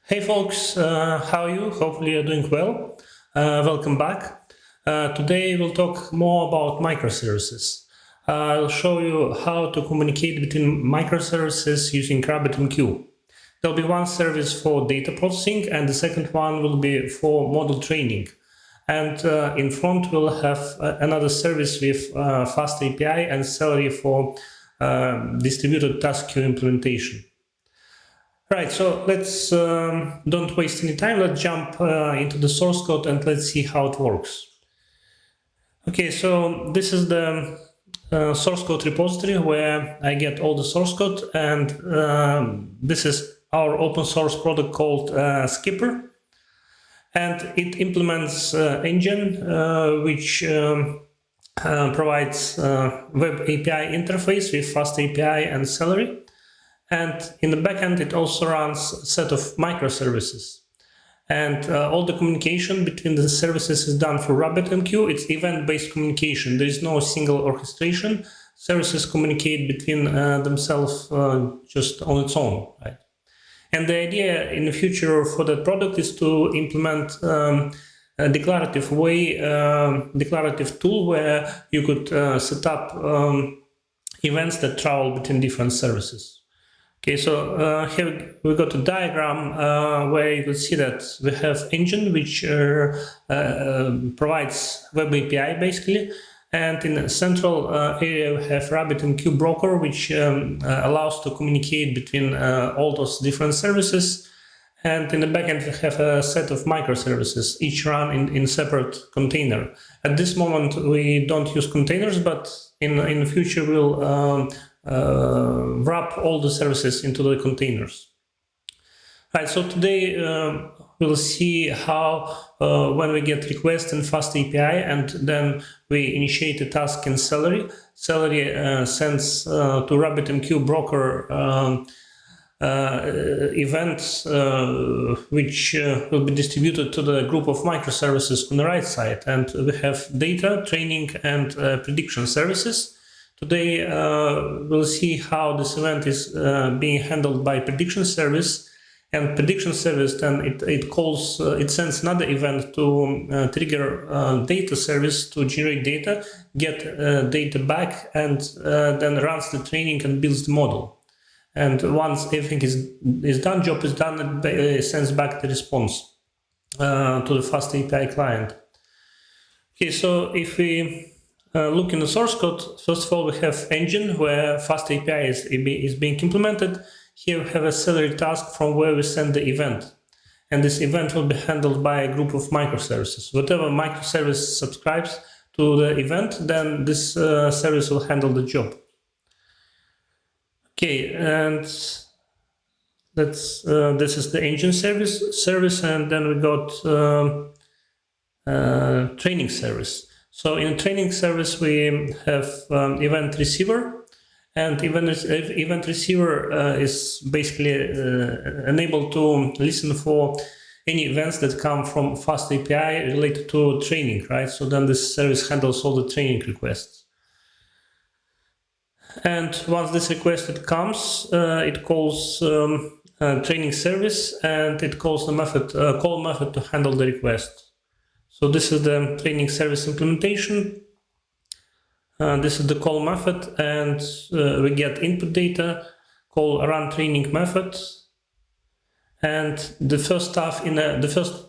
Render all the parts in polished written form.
Hey folks, how are you? Hopefully you're doing well. Welcome back. Today we'll talk more about microservices. I'll show you how to communicate between microservices using RabbitMQ. There'll be one service for data processing and the second one will be for model training. And in front we'll have another service with FastAPI and Celery for distributed task queue implementation. Right, so let's don't waste any time. Let's jump into the source code and let's see how it works. Okay, so this is the source code repository where I get all the source code, and this is our open source product called Skipper, and it implements engine which provides web API interface with FastAPI and Celery. And in the backend, it also runs a set of microservices. And all the communication between the services is done through RabbitMQ. It's event-based communication. There is no single orchestration. Services communicate between themselves just on its own, right? And the idea in the future for that product is to implement a declarative tool where you could set up events that travel between different services. Okay, so here we got a diagram where you can see that we have engine which provides web API basically, and in the central area we have RabbitMQ broker which allows to communicate between all those different services, and in the backend we have a set of microservices, each run in separate container. At this moment we don't use containers, but in the future we'll wrap all the services into the containers. Right, so today we'll see how when we get request in FastAPI and then we initiate a task in Celery, Celery sends to RabbitMQ broker events which will be distributed to the group of microservices on the right side, and we have data, training, and prediction services. Today we'll see how this event is being handled by prediction service, and prediction service then it sends another event to trigger data service to generate data, get data back, and then runs the training and builds the model. And once everything is done, job is done, it sends back the response to the FastAPI client. Okay, so if we look in the source code, first of all, we have engine where FastAPI is being implemented. Here we have a Celery task from where we send the event. And this event will be handled by a group of microservices. Whatever microservice subscribes to the event, then this service will handle the job. Okay, and this is the engine service, and then we got training service. So in training service, we have event receiver, and event receiver is basically enabled to listen for any events that come from FastAPI related to training, right? So then this service handles all the training requests. And once this request comes, it calls training service, and it calls the method call method to handle the request. So this is the training service implementation. This is the call method, and we get input data, call run training method, and the first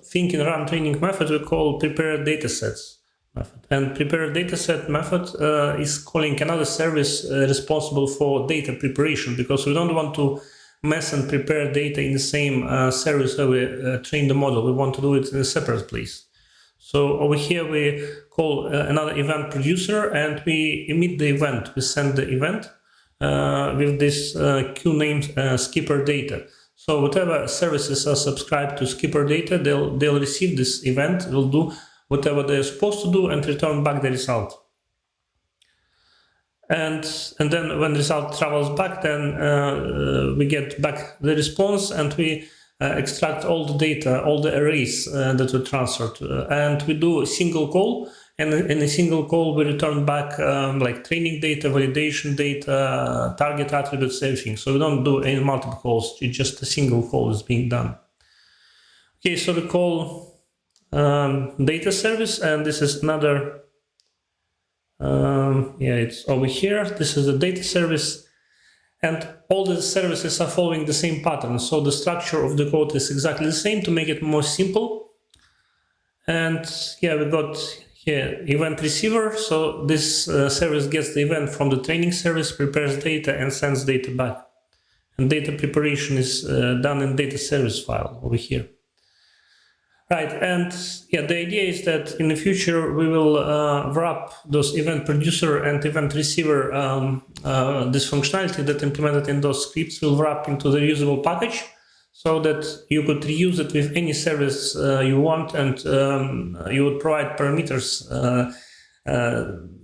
thing in run training method we call prepare datasets method. And prepare dataset method is calling another service responsible for data preparation, because we don't want to mess and prepare data in the same service where we train the model. We want to do it in a separate place. So over here we call another event producer, and we emit the event. We send the event with this queue named Skipper data. So whatever services are subscribed to Skipper data, they'll receive this event, will do whatever they're supposed to do, and return back the result. And then when the result travels back, then we get back the response, and we extract all the data, all the arrays that were transferred, and we do a single call, and in a single call we return back like training data, validation data, target attributes, everything. So we don't do any multiple calls, it's just a single call is being done. Okay, so we call data service, and this is another, it's over here. This is the data service, and all the services are following the same pattern. So the structure of the code is exactly the same to make it more simple. And yeah, we got here event receiver. So this service gets the event from the training service, prepares data, and sends data back. And data preparation is done in data service file over here. Right, and yeah, the idea is that in the future we will wrap those event producer and event receiver, this functionality that implemented in those scripts will wrap into the reusable package, so that you could reuse it with any service you want, and you would provide parameters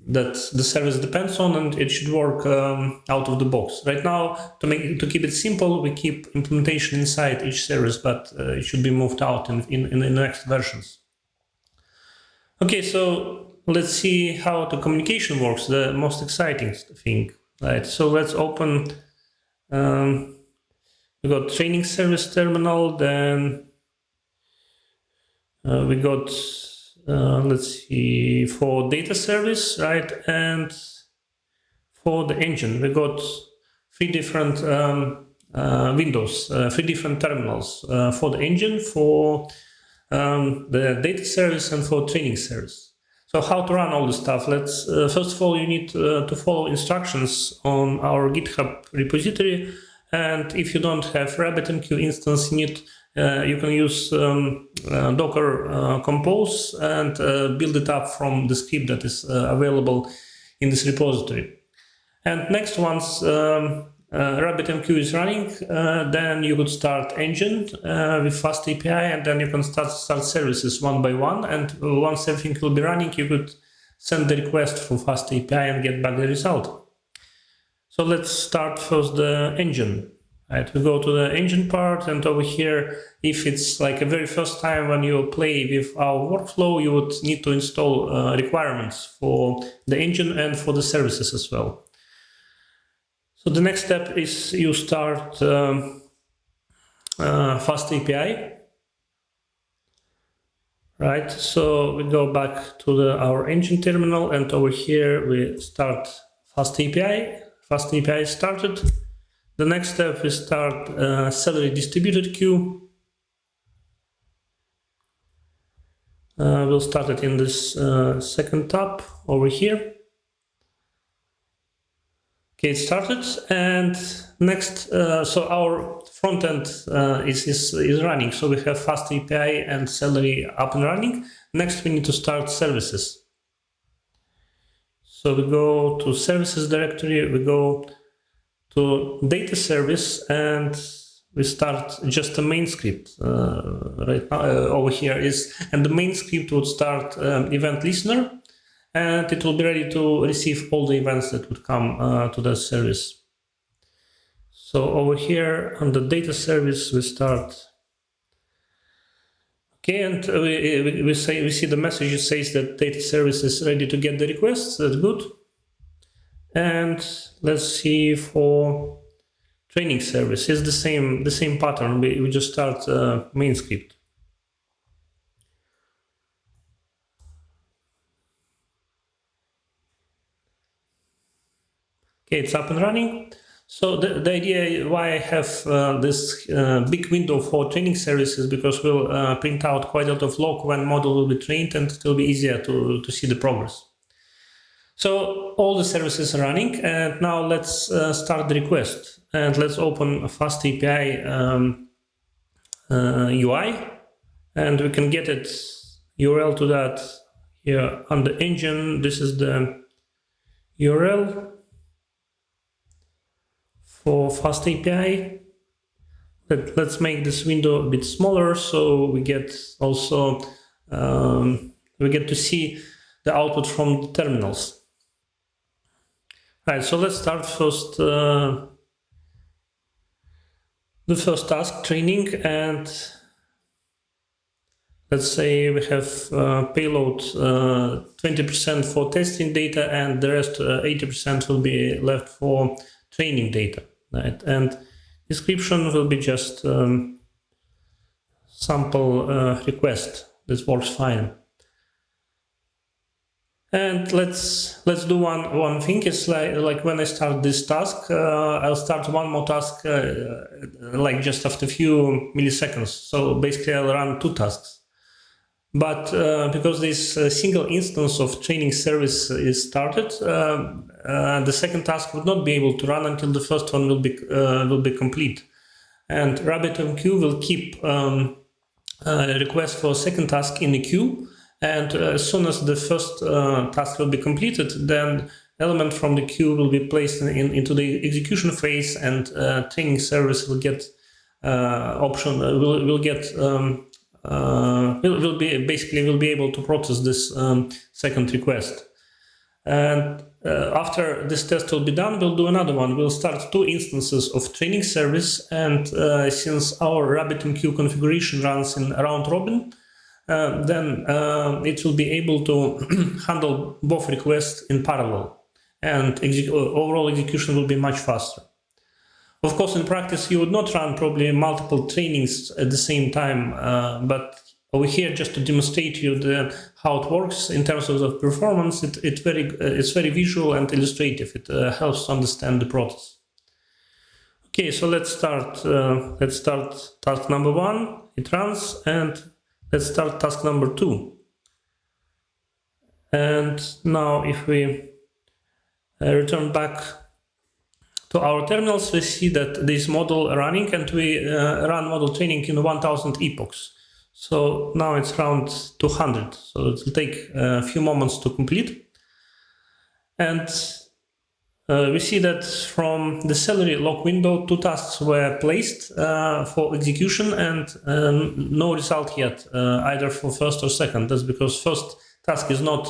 that the service depends on, and it should work out of the box. Right now, to keep it simple, we keep implementation inside each service, but it should be moved out in the next versions. Okay, so let's see how the communication works, the most exciting thing. Right, so let's open, we got training service terminal, then we got let's see, for data service, right, and for the engine, we got three different windows, three different terminals for the engine, for the data service, and for training service. So how to run all this stuff? Let's first of all, you need to follow instructions on our GitHub repository, and if you don't have RabbitMQ instance in it, you can use Docker Compose and build it up from the script that is available in this repository. And next, once RabbitMQ is running, then you could start engine with FastAPI, and then you can start services one by one. And once everything will be running, you could send the request from FastAPI and get back the result. So let's start first the engine. Right, we go to the engine part, and over here, if it's like a very first time when you play with our workflow, you would need to install requirements for the engine and for the services as well. So the next step is you start FastAPI. Right, so we go back to our engine terminal, and over here we start FastAPI. FastAPI is started. The next step is start Celery distributed queue. We'll start it in this second tab over here. Okay, it started, and next, so our front end is running. So we have FastAPI and Celery up and running. Next, we need to start services. So we go to services directory, we go to data service, and we start just the main script right now over here and the main script would start event listener, and it will be ready to receive all the events that would come to the service. So over here on the data service, we start. Okay, and we see the message. It says that data service is ready to get the requests. That's good. And let's see for training service. It's the same pattern. We just start main script. Okay, it's up and running. So the idea why I have this big window for training service is because we'll print out quite a lot of log when model will be trained, and it will be easier to see the progress. So all the services are running, and now let's start the request. And let's open a FastAPI UI, and we can get it URL to that here on the engine. This is the URL for FastAPI. Let's make this window a bit smaller, so we get also we get to see the output from the terminals. Right, so let's start first the first task, training, and let's say we have payload 20% for testing data, and the rest 80% will be left for training data, right? And description will be just sample request. This works fine. And let's do one thing. It's like when I start this task, I'll start one more task like just after a few milliseconds. So basically, I'll run 2 tasks. But because this single instance of training service is started, the second task would not be able to run until the first one will be complete. And RabbitMQ will keep a request for a second task in the queue. And as soon as the first task will be completed, then element from the queue will be placed into the execution phase, and training service will get will be able to process this second request. And after this test will be done, we'll do another one. We'll start 2 instances of training service, and since our RabbitMQ configuration runs in round robin, then it will be able to handle both requests in parallel, and overall execution will be much faster. Of course, in practice, you would not run probably multiple trainings at the same time, but over here, just to demonstrate you how it works in terms of the performance, it's very visual and illustrative. It helps to understand the process. Okay, so let's start task number 1. It runs, and let's start task number 2. And now if we return back to our terminals, we see that this model running, and we run model training in 1000 epochs. So now it's around 200. So it will take a few moments to complete. And we see that from the Celery log window, 2 tasks were placed for execution, and no result yet, either for first or second. That's because first task is not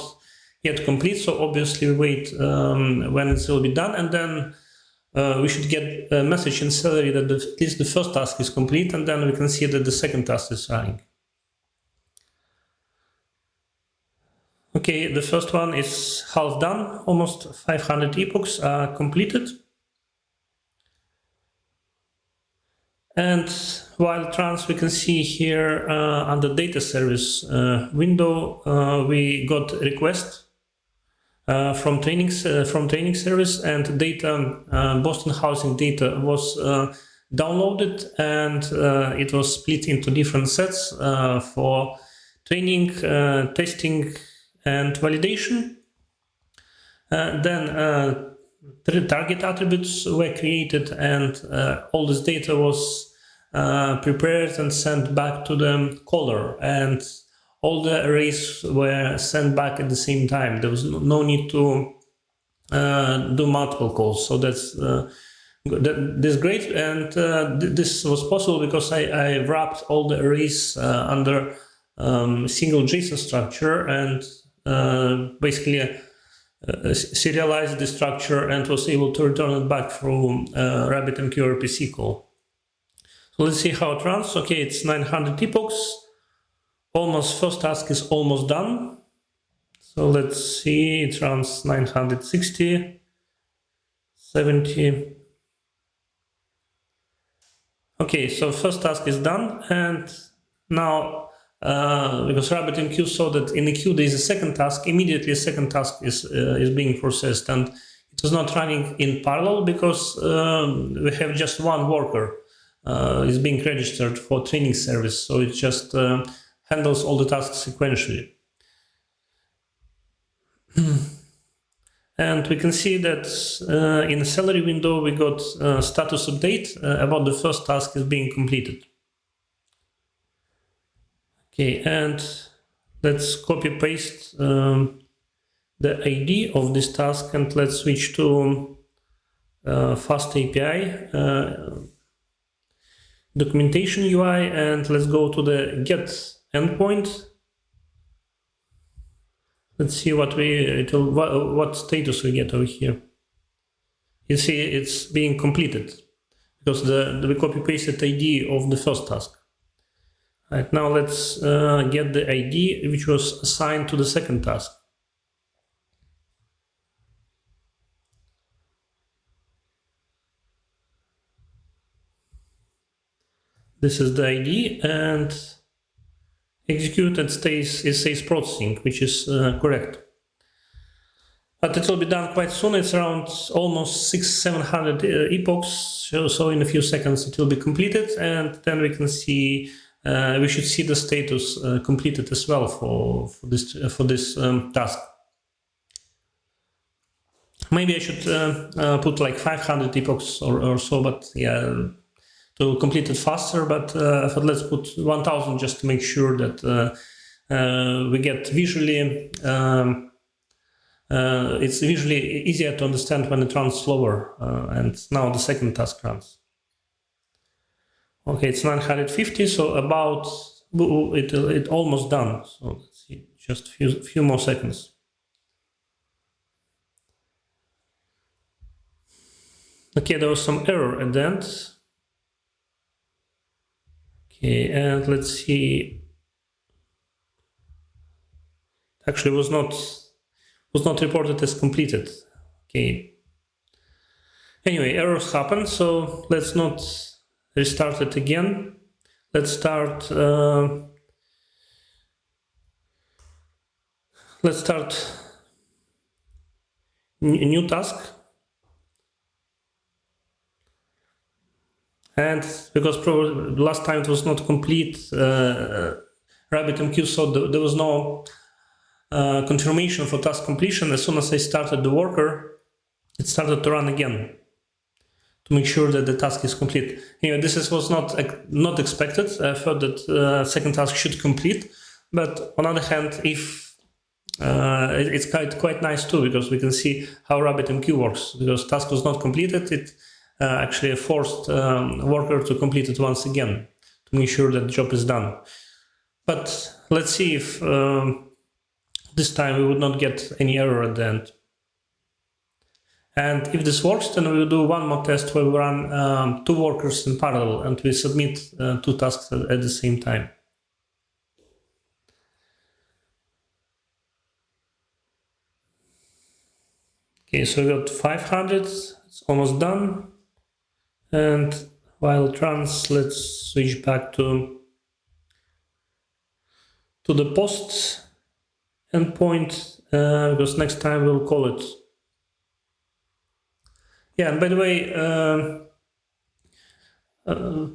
yet complete, so obviously we wait when it will be done, and then we should get a message in Celery that at least the first task is complete, and then we can see that the second task is running. Okay, the first one is half done, almost 500 epochs are completed. And while it runs, we can see here under data service window, we got a request from training service, and data, Boston housing data was downloaded, and it was split into different sets for training, testing, and validation. Then target attributes were created, and all this data was prepared and sent back to the caller, and all the arrays were sent back at the same time. There was no need to do multiple calls. So that's great, and this was possible because I wrapped all the arrays under single JSON structure, and basically serialized the structure and was able to return it back through RabbitMQ RPC call. So let's see how it runs. Okay, it's 900 epochs. Almost first task is almost done. So let's see, it runs 960, 70. Okay, so first task is done, and now because RabbitMQ saw that in the queue there is a second task, immediately a second task is being processed, and it was not running in parallel because we have just one worker is being registered for training service, so it just handles all the tasks sequentially. And we can see that in the Celery window we got status update about the first task is being completed. Okay, and let's copy paste the ID of this task, and let's switch to FastAPI documentation UI, and let's go to the get endpoint. Let's see what status we get over here. You see it's being completed because we copy pasted ID of the first task. Right, now let's get the ID which was assigned to the second task. This is the ID, and execute, and it says processing, which is correct. But it will be done quite soon. It's around almost 600-700 epochs. So in a few seconds it will be completed, and then we can see we should see the status completed as well for this task. Maybe I should put like 500 epochs or so, but yeah, to complete it faster. But let's put 1000 just to make sure that we get visually. It's visually easier to understand when it runs slower, and now the second task runs. Okay, it's 950, so about it almost done. So let's see, just few more seconds. Okay, there was some error at the end. Okay, and let's see. Actually, was not reported as completed. Okay. Anyway, errors happen, so let's not restart it again. Let's start. Let's start a new task. And because probably last time it was not complete, RabbitMQ, so there was no confirmation for task completion. As soon as I started the worker, it started to run again to make sure that the task is complete. Anyway, this was not expected. I thought that second task should complete, but on the other hand, if it's quite nice too, because we can see how RabbitMQ works. Because task was not completed, it actually forced worker to complete it once again to make sure that the job is done. But let's see if this time we would not get any error at the end. And if this works, then we will do one more test where we run 2 workers in parallel and we submit 2 tasks at the same time. Okay, so we got 500, it's almost done. And while it runs, let's switch back to the post endpoint, because next time we'll call it. Yeah, and by the way,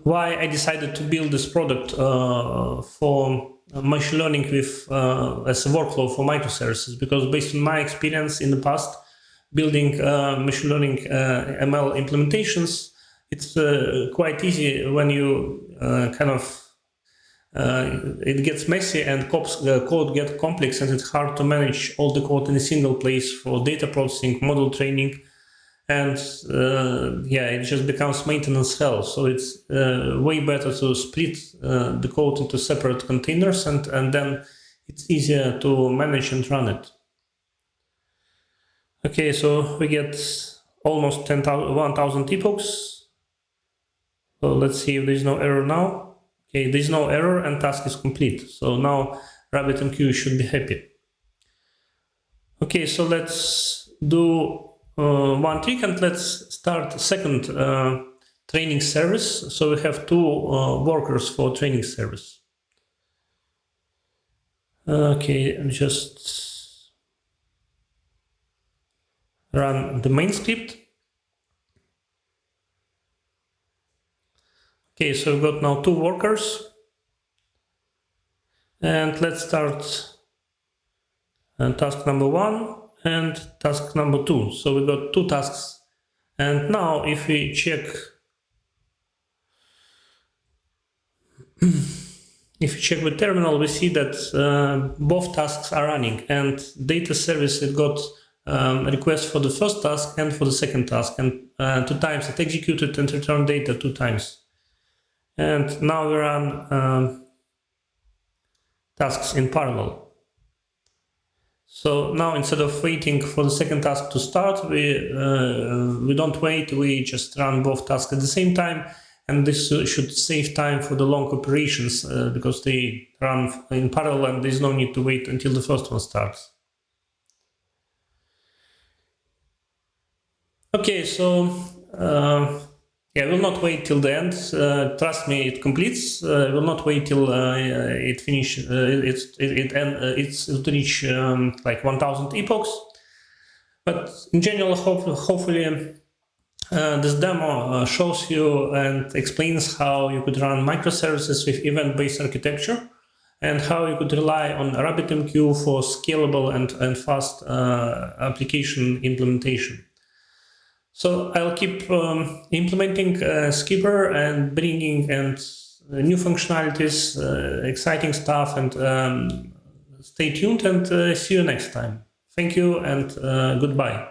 why I decided to build this product for machine learning with as a workflow for microservices, because based on my experience in the past building machine learning ML implementations, it's quite easy when you it gets messy and code gets complex, and it's hard to manage all the code in a single place for data processing, model training, and yeah, it just becomes maintenance hell. So it's way better to split the code into separate containers, and then it's easier to manage and run it. Okay, so we get almost 1,000 epochs. So let's see if there's no error now. Okay, there's no error and task is complete. So now RabbitMQ should be happy. Okay, so let's do one trick and let's start a second training service. So we have 2 workers for training service. Okay, and just run the main script. Okay, so we've got now 2 workers, and let's start task number 1 and task number 2. So we got 2 tasks, and now if we check with terminal, we see that both tasks are running, and data service, it got a request for the first task and for the second task, and 2 times it executed and returned data 2 times. And now we run tasks in parallel. So now instead of waiting for the second task to start, we don't wait, we just run both tasks at the same time, and this should save time for the long operations because they run in parallel and there's no need to wait until the first one starts. Okay, so Yeah, I will not wait till the end. Trust me, it completes. I will not wait till it finish. It's reach like 1,000 epochs. But in general, hopefully, this demo shows you and explains how you could run microservices with event-based architecture, and how you could rely on RabbitMQ for scalable and fast application implementation. So I'll keep implementing Skipper and bringing new functionalities, exciting stuff, and stay tuned and see you next time. Thank you and goodbye.